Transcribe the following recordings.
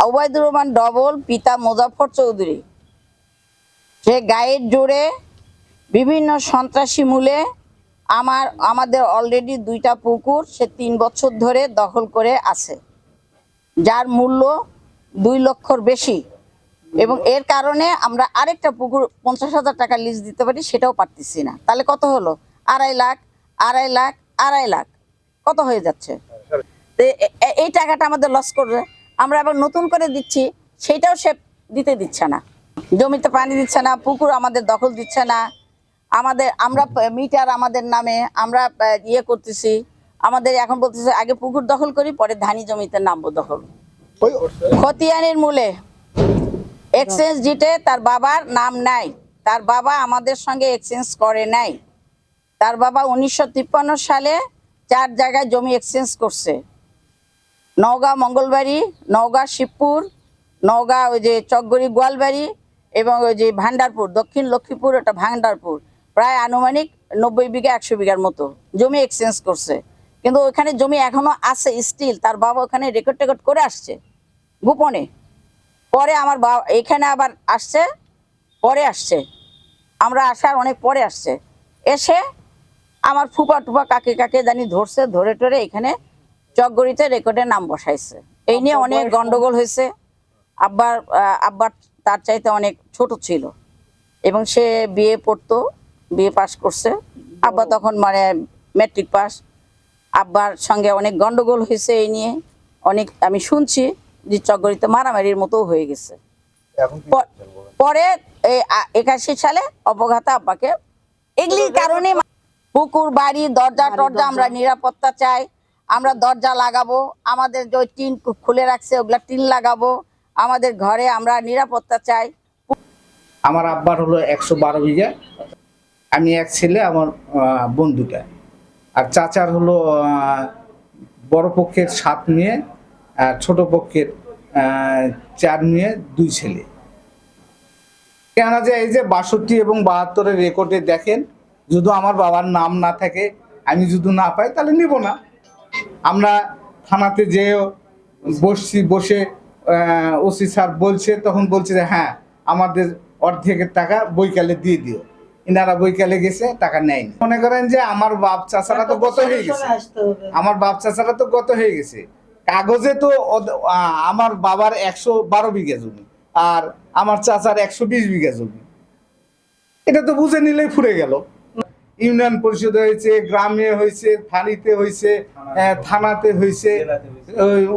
Obaidur Rahman double, পিতা মোজাফফর চৌধুরী। সে গায়ের জোরে বিভিন্ন সন্ত্রাসী মূলে আমাদের অলরেডি 2টা পুকুর সে 3 বছর ধরে দখল করে আছে, যার মূল্য 2 লক্ষর বেশি। এবং এর কারণে আমরা আরেকটা পুকুর 50,000 টাকা লিজ দিতে পারি, সেটাও পারতেছি না। তাহলে কত হলো? 2.5 লাখ, 2.5 লাখ, 2.5 লাখ, কত হয়ে যাচ্ছে? এই টাকাটা আমাদের লস করবে। আমরা আবার নতুন করে দিচ্ছি, সেটাও সে দিতে দিচ্ছে না। জমিতে পানি দিচ্ছে না, পুকুর আমাদের দখল দিচ্ছে না। আমরা মিটার আমাদের নামে আমরা ইয়ে করতেছি। আমাদের এখন বলতেছে আগে পুকুর দখল করি, পরে ধানি জমিতে নামবো দখল। খতিয়ানের মূলে এক্সচেঞ্জ ডিটে তার বাবার নাম নাই, তার বাবা আমাদের সঙ্গে এক্সচেঞ্জ করে নাই। তার বাবা 1953 সালে 4 জায়গায় জমি এক্সচেঞ্জ করছে, নওগাঁ মঙ্গলবাড়ি, নওগাঁ শিবপুর, নওগাঁ ওই যে চকগড়ি গোয়ালবাড়ি এবং ওই যে ভান্ডারপুর, দক্ষিণ লক্ষ্মীপুর, ওটা ভান্ডারপুর। প্রায় আনুমানিক 90 বিঘা 100 বিঘার মতো জমি এক্সচেঞ্জ করছে। কিন্তু ওখানে জমি এখনো আছে স্টিল, তার বাবা ওখানে রেকর্ড টেকর্ড করে আসছে গোপনে। পরে আমার বাবা এখানে আবার আসছে, পরে আসছে, আমরা আসার অনেক পরে আসছে। এসে আমার ফুপা টুপা কাকে কাকে জানি ধরছে, ধরে টরে এখানে চকগড়িতে রেকর্ডের নাম বসাইছে। এই নিয়ে অনেক গন্ডগোল হয়েছে। আব্বার তার চাইতে অনেক ছোট ছিল এবং সে বিএ পড়তো, বিএ পাস করছে। আব্বা তখন মানে ম্যাট্রিক পাস। আব্বার সঙ্গে অনেক গন্ডগোল হয়েছে এই নিয়ে, অনেক আমি শুনছি যে চকগড়িতে মারামারির মতো হয়ে গেছে। পরে 81 সালে অপঘাতে আব্বাকে, এগুলির কারণে পুকুর বাড়ি দরজা টরজা আমরা নিরাপত্তা চাই। আমরা দরজা লাগাবো, আমাদের যে টিন খুলে রাখছে ওগুলা টিন লাগাবো, আমাদের ঘরে আমরা নিরাপত্তা চাই। আমার আব্বার হলো 112 বিঘা, আমি এক ছেলে, আমার বন্ধুটা। আর চাচার হলো বড় পক্ষের 7 মেয়ে, আর ছোট পক্ষের 4 মেয়ে 2 ছেলে। কেন যে এই যে 62 এবং 72-এর রেকর্ডে দেখেন, যদি আমার বাবার নাম না থাকে, আমি যদি না পাই তাহলে নিব না। আমরা থানাতে যে বসে ওসি স্যার বলছে, তখন বলছে যে হ্যাঁ আমাদের অর্ধেকের টাকা বৈকালে দিয়ে দিও। ইনারা বৈকালে গেছে, টাকা নেয়নি। মনে করেন যে আমার বাপ চাচারা তো গত হয়ে গেছে, কাগজে তো আমার বাবার 112 বিঘা জমি আর আমার চাচার 120 বিঘা জমি। এটা তো বুঝে নিলেই ফুরে গেল। ইউনিয়ন পরিষদে হয়েছে, গ্রামে হয়েছে, ফাঁড়িতে হয়েছে, থানাতে হয়েছে,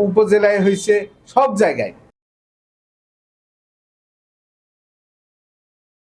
উপজেলায় হয়েছে, সব জায়গায়।